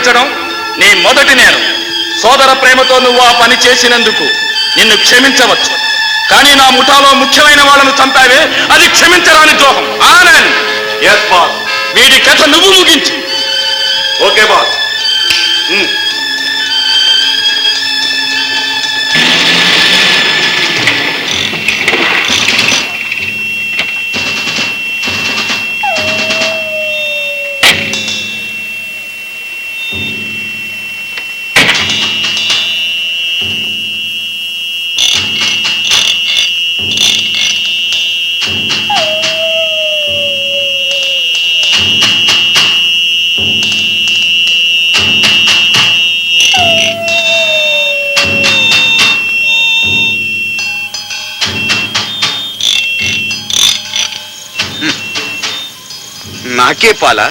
బెదిరించడం నీ మొదటి నేరం. సోదర ప్రేమతో నువ్వు ఆ పని చేసినందుకు నిన్ను క్షమించవచ్చు. కానీ నా ముఠాలో ముఖ్యమైన వాళ్ళను చంపావే, అది క్షమించరాని ద్రోహం. ఆనంద్, ఎస్ బాస్, వీడి కథ నువ్వు ముగించు. Okay boss. నాకే పాలా?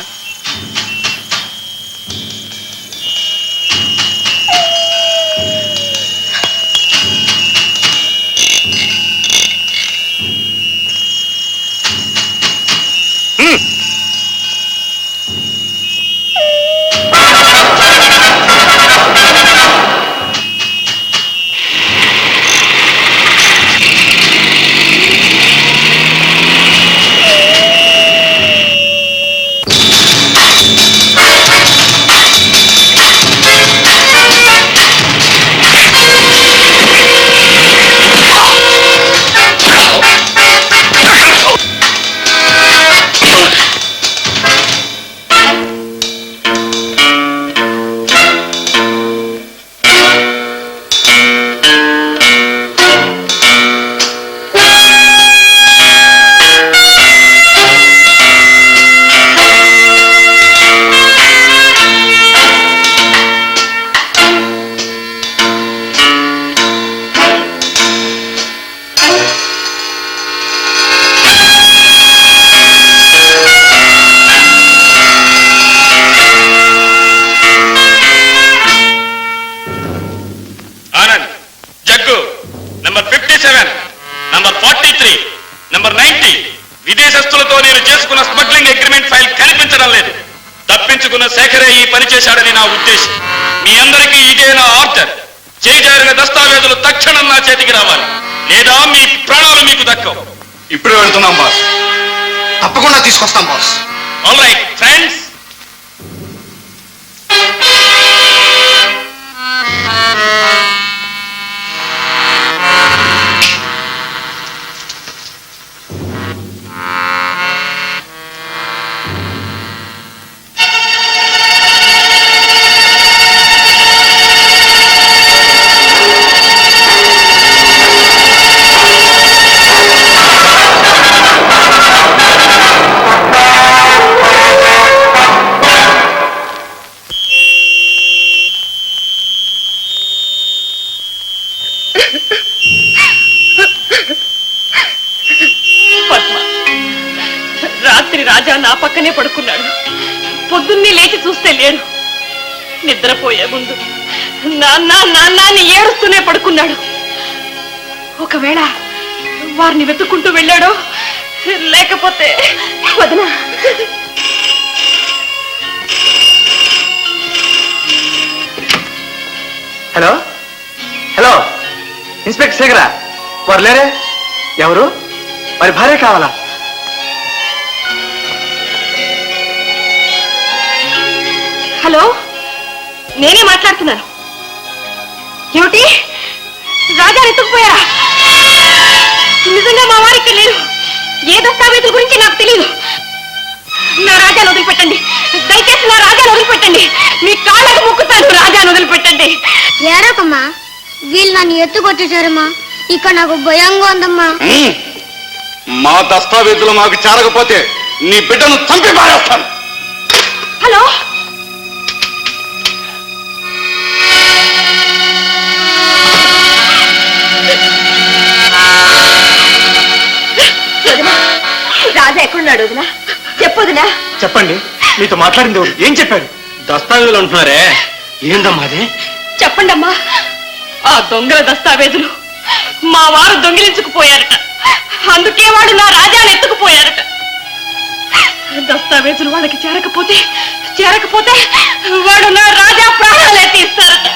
నంబర్ 57, నంబర్ 43, నంబర్ 90 విదేశస్తులతో నేను చేసుకున్న స్మగ్లింగ్ అగ్రిమెంట్ ఫైల్ కనిపించడం లేదు. తప్పించుకున్న శేఖరే ఈ పని చేశాడని నా ఉద్దేశం. మీ అందరికీ ఇదే నా ఆర్డర్. చేజారిన దస్తావేజులు తక్షణం నా చేతికి రావాలి, లేదా మీ ప్రాణాలు మీకు దక్కవు. ఇప్పుడు వెళ్తున్నాం బాస్. తప్పకుండా తీసుకొస్తాం boss. All right friends. Raja నా పక్కనే పడుకున్నాడు. పొద్దున్నే లేచి చూస్తే లేడు. నిద్రపోయే ముందు నాన్న నాన్న అని ఏడుస్తూనే పడుకున్నాడు. ఒకవేళ వారిని వెతుక్కుంటూ వెళ్ళాడో లేకపోతే వదినా. హలో హలో, ఇన్స్పెక్టర్ శేఖరా, వారు లేరే? ఎవరు? మరి భార్య కావాలా? హలో, నేనే మాట్లాడుతున్నాను. ఏమిటి, రాజా ఎత్తుకుపోయారా? నిజంగా మా వారికి లేరు. ఏ దస్తావేజుల గురించి నాకు తెలియదు. నా రాజాను వదిలిపెట్టండి, దయచేసి నా రాజాను వదిలిపెట్టండి. మీ కాళ్ళకు మొక్కుతాను, రాజాను వదిలిపెట్టండి. ఏరకమ్మా, వీళ్ళు నన్ను ఎత్తుకొట్టేశారమ్మా. ఇక నాకు భయంగా ఉందమ్మా. మా దస్తావేజులు మాకు చేరకపోతే నీ బిడ్డను చంపి పారేస్తాను. హలో, రాజా ఎక్కడున్నాడు? వదినా చెప్పొదినా. చెప్పండి, మీతో మాట్లాడింది ఎవరు? ఏం చెప్పారు? దస్తావేజులు అంటున్నారే, ఏందమ్మా అదే? చెప్పండి అమ్మా. ఆ దొంగల దస్తావేజులు మా వారు దొంగిలించుకుపోయారట. అందుకే వాడు నా రాజాను ఎత్తుకుపోయారట. దస్తావేజులు వాళ్ళకి చేరకపోతే చేరకపోతే వాడు నా రాజా ప్రాణాలే తీస్తారట.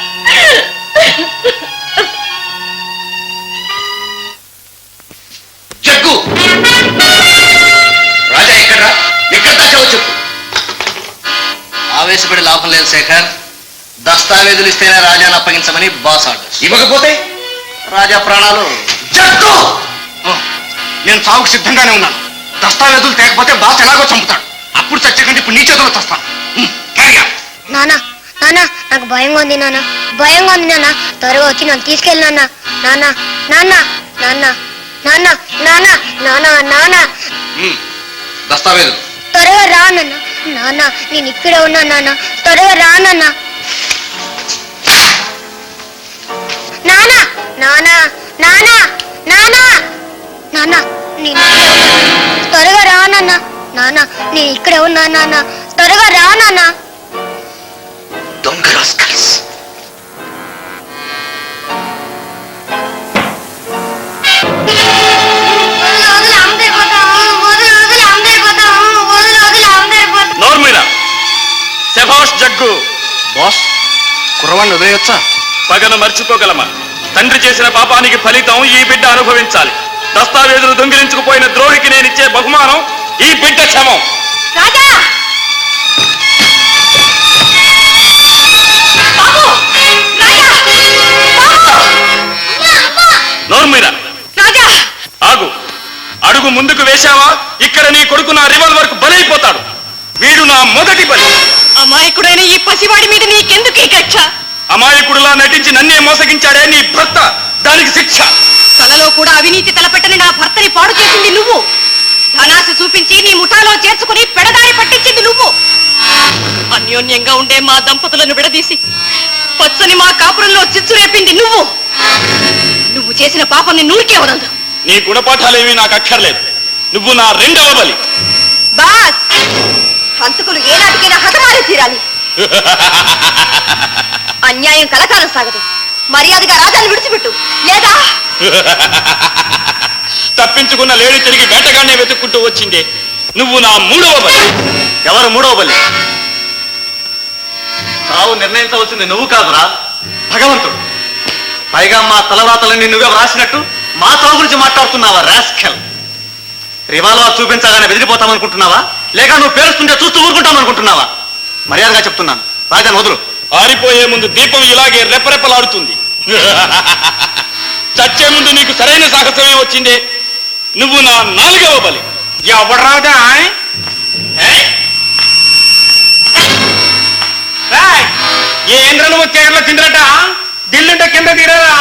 జగ్గు రాజా ఎక్కడ్రా? ఎక్కడ దాచావో చెప్పు. ఆవేశపడి లాభం లేదు శేఖర్. దస్తావేజులు ఇస్తేనే రాజాను అప్పగించమని బాస్ ఆర్డర్స్. ఇవ్వకపోతే రాజా ప్రాణాలు. జగ్గు నేను చావుకు సిద్ధంగానే ఉన్నాను. దస్తావేజులు తేకపోతే బాస్ ఎలాగో చంపుతాడు. అప్పుడు చచ్చకంటే ఇప్పుడు నీ చేతిలో చస్తాను. నానా నానా నాకు భయంగా ఉంది నాన్న, భయంగా ఉంది నాన్న. త్వరగా వచ్చి నన్ను తీసుకెళ్ళి నాన్న. నాన్న నాన్న నాన్న నాన్న నాన్న నాన్న నాన్న దస్తావేజులు త్వరగా రా నాన్న. నాన్న నేను ఇక్కడే ఉన్నా నాన్న, త్వరగా రా నాన్న. నాన్న నాన్న నాన్న నాన్న నాన్న నేను త్వరగా రా నాన్న. నాన్న నేను ఇక్కడే ఉన్నా నాన్న, త్వరగా రా నాన్న. దొంగ రాస్కల్స్. నోర్మిరా శభాష్ జగ్గు. బాస్ కుర్రవాణ్ణి వదిలేయొచ్చా? పగను మర్చిపోగలమా? తండ్రి చేసిన పాపానికి ఫలితం ఈ బిడ్డ అనుభవించాలి. దస్తావేజులు దొంగిలించుకుపోయిన ద్రోహికి నేనిచ్చే బహుమానం ఈ బిడ్డ క్షమం. రాజా! బాబు! రాజా! బాబు! నోర్మిరా రాజా! ఆగు. అడుగు ముందుకు వేశావా ఇక్కడ నీ కొడుకు నా రివాల్వర్ కు బలైపోతాడు. వీడు నా మొదటి బలి. అమాయకుడైన ఈ పసివాడి మీద నీకెందుకు ఈ కక్ష? అమాయకుడిలా నటించి నన్నే మోసగించాడే నీ భర్త, దానికి శిక్ష. కలలో కూడా అవినీతి తలపెట్టని నా భర్తని పాడు చేసింది నువ్వు. ధనాశ చూపించి నీ ముఠాలో చేర్చుకుని పెడదారి పట్టించింది నువ్వు. అన్యోన్యంగా ఉండే మా దంపతులను విడదీసి పచ్చని మా కాపురంలో చిచ్చు రేపింది నువ్వు. నువ్వు చేసిన పాపం నూరికే వదలదు. నీ గుణపాఠాలేమీ నాకు అక్కర్లేదు. నువ్వు నా రెండవ బలి. బాస్, హంతకులు ఏనాటికైనా హతమారి తీరాలి. అన్యాయం కలకాలం సాగదు. మర్యాదగా రాజాన్ని విడిచిపెట్టు, లేదా తప్పించుకున్న లేడి తిరిగి వేటగానే వెతుక్కుంటూ వచ్చిందే. నువ్వు నా మూడవ బలి. ఎవరు మూడవ బలి? చావు నిర్ణయించవలసింది నువ్వు కాదురా, భగవంతుడు. పైగా మా తలరాతలన్నీ నువ్వే వ్రాసినట్టు మా చావు గురించి మాట్లాడుతున్నావా రాస్కెల్? రివాల్వర్ చూపించగానే బెదిరిపోతామనుకుంటున్నావా, లేక నువ్వు పేరుస్తుంటే చూస్తూ ఊరుకుంటామనుకుంటున్నావా? మర్యాదగా చెప్తున్నాను, రాజాను వదులు. ఆరిపోయే ముందు దీపం ఇలాగే రెపరెపలాడుతుంది. చచ్చే ముందు నీకు సరైన సాహసమే వచ్చిందే. నువ్వు నా నాలుగవ బలి. ఎవరాదా? ఏంద్ర నువ్వు చీరలో తిందరట, దిల్లుంటే కింద తీరరా?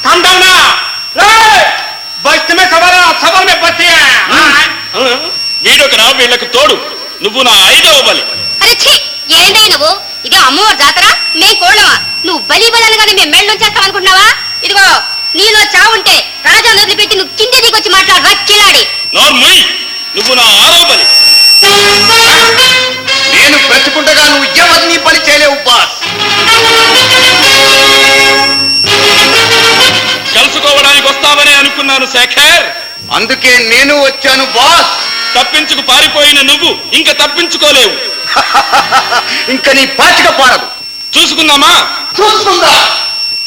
కంటవునా బస్తమే సవరా సవర్మే పచ్చి. వీడొకరా వీళ్ళకు తోడు. నువ్వు నా ఐదవ బలి. ఏంటై నువ్వు? ఇదే అమ్మవారి జాతర, మేం కోళ్ళమా? నువ్వు బలి బలనగానే మేము మెళ్ళ చేస్తాం అనుకుంటున్నావా? ఇదిగో నీలో చావుంటే రాజా వదిలిపెట్టి నువ్వు కింద దిగొచ్చి మాట్లాడరా కిలాడి. నోర్ముయ్, నువ్వు నా ఆరవ బలి. నేను బ్రతుకుండగా నువ్వు ఎవరిని బలి చేయలేవు బాస్. కలుసుకోవడానికి వస్తావని అనుకున్నాను శేఖర్. అందుకే నేను వచ్చాను బాస్. తప్పించుకు పారిపోయిన నువ్వు ఇంకా తప్పించుకోలేవు. ఇంకా నీ పాచిక పారదు. చూసుకుందామా? చూసుకుందా.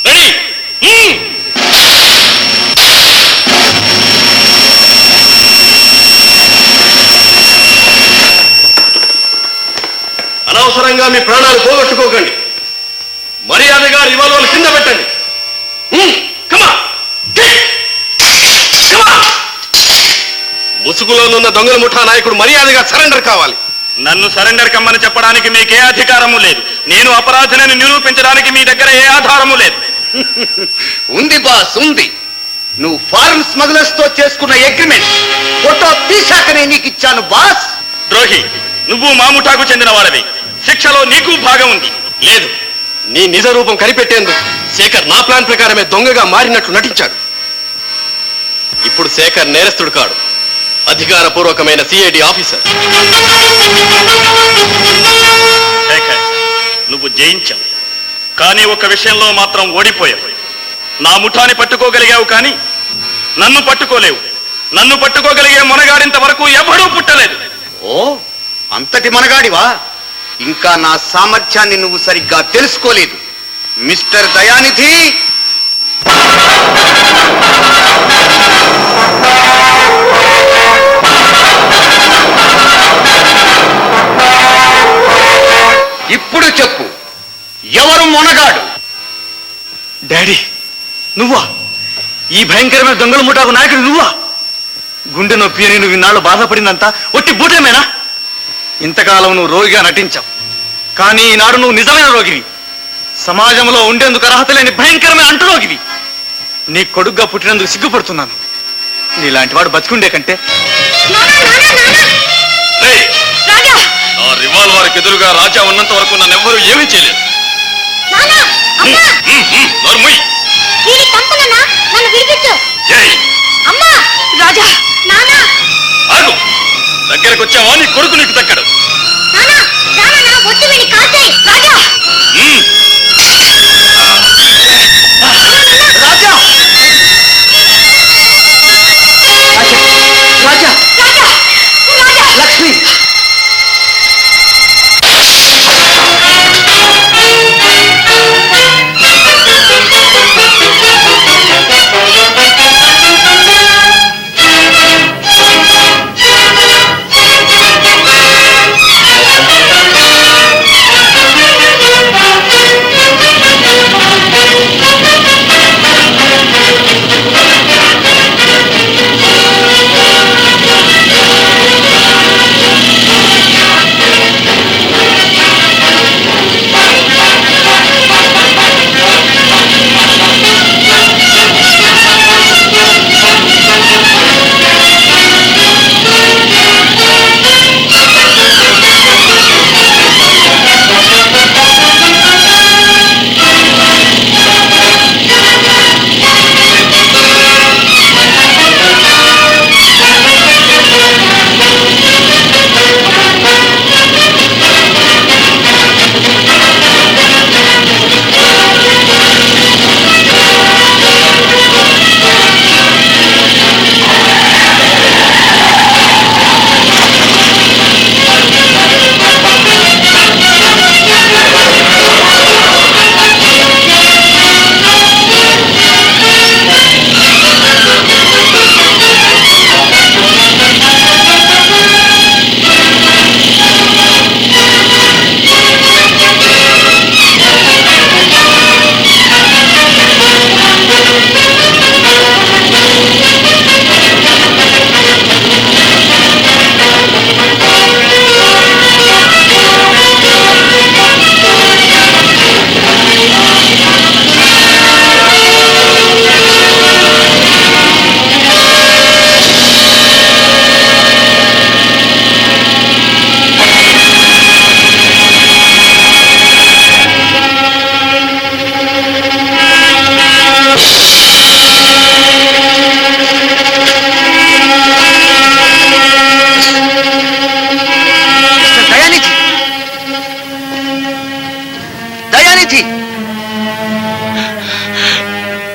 రెడీ? అనవసరంగా మీ ప్రాణాలు పోగొట్టుకోకండి. మర్యాదగా రివాల్వర్లు కింద పెట్టండి. ముసుగులోనున్న దొంగల ముఠా నాయకుడు మర్యాదగా సరెండర్ కావాలి. నన్ను సరెండర్ కమ్మని చెప్పడానికి మీకే అధికారము లేదు. నేను అపరాధిని నిరూపించడానికి మీ దగ్గర ఏ ఆధారము లేదు. ఉంది బాస్, ఉంది. నువ్వు ఫారెన్ స్మగ్లర్స్ తో చేసుకున్న అగ్రిమెంట్ ఫోటో తీశాకనే నీకు ఇచ్చాను బాస్. ద్రోహి, నువ్వు మాముఠాకు చెందిన వాడవి. శిక్షలో నీకు భాగం ఉంది. లేదు, నీ నిజ రూపం కనిపెట్టేందుకు శేఖర్ నా ప్లాన్ ప్రకారమే దొంగగా మారినట్లు నటించాడు. ఇప్పుడు శేఖర్ నేరస్తుడు కాడు, అధికారపూర్వకమైన సిఐడి ఆఫీసర్. శేఖర్, నువ్వు జయించావు, కానీ ఒక విషయంలో మాత్రం ఓడిపోయావు. నా ముఠాని పట్టుకోగలిగావు, కానీ నన్ను పట్టుకోలేవు. నన్ను పట్టుకోగలిగే మొనగాడింత వరకు ఎవడూ పుట్టలేదు. ఓ, అంతటి మనగాడివా? ఇంకా నా సామర్థ్యాన్ని నువ్వు సరిగ్గా తెలుసుకోలేదు మిస్టర్ దయానిధి. ఇప్పుడు చెప్పు, ఎవరు మొనగాడు? డాడీ, నువ్వా? ఈ భయంకరమైన దొంగల ముఠాకు నాయకుడు నువ్వా? గుండె నొప్పి అని నువ్వు ఇన్నాళ్ళు బాధపడిందంతా ఒట్టి బూటమేనా? ఇంతకాలం నువ్వు రోగిగా నటించావు, కానీ ఈనాడు నువ్వు నిజమైన రోగివి. సమాజంలో ఉండేందుకు అర్హత లేని భయంకరమైన అంటురోగివి. నీ కొడుగ్గా పుట్టినందుకు సిగ్గుపడుతున్నాను. నీలాంటి వాడు బతికుండే కంటే. నా రివాల్వర్కి ఎదురుగా రాజా ఉన్నంత వరకు నన్ను ఎవ్వరూ ఏమీ చేయలేదు. రాజా, నానా, దగ్గరకు వచ్చావా? నీ కొడుకు నీకు దక్కడు. లక్ష్మి,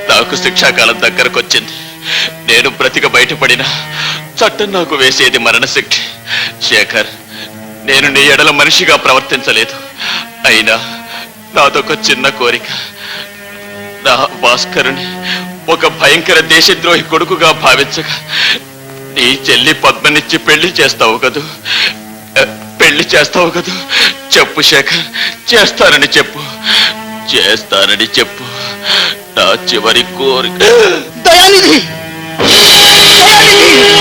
నాకు శిక్షాకాలం దగ్గరకొచ్చింది. నేను బ్రతిక బయటపడినా చట్టం నాకు వేసేది మరణశిక్ష. శేఖర్, నేను నీ ఎడల మనిషిగా ప్రవర్తించలేదు. అయినా నాదొక చిన్న కోరిక. నా భాస్కరుని ఒక భయంకర దేశద్రోహి కొడుకుగా భావించగా నీ చెల్లి పద్మనిచ్చి పెళ్లి చేస్తావు కదూ? పెళ్లి చేస్తావు కదూ? చెప్పు శేఖర్, చేస్తానని చెప్పు, చేస్తానని చెప్పు. నా చివరి కోరిక. దయానిధి, దయానిధి!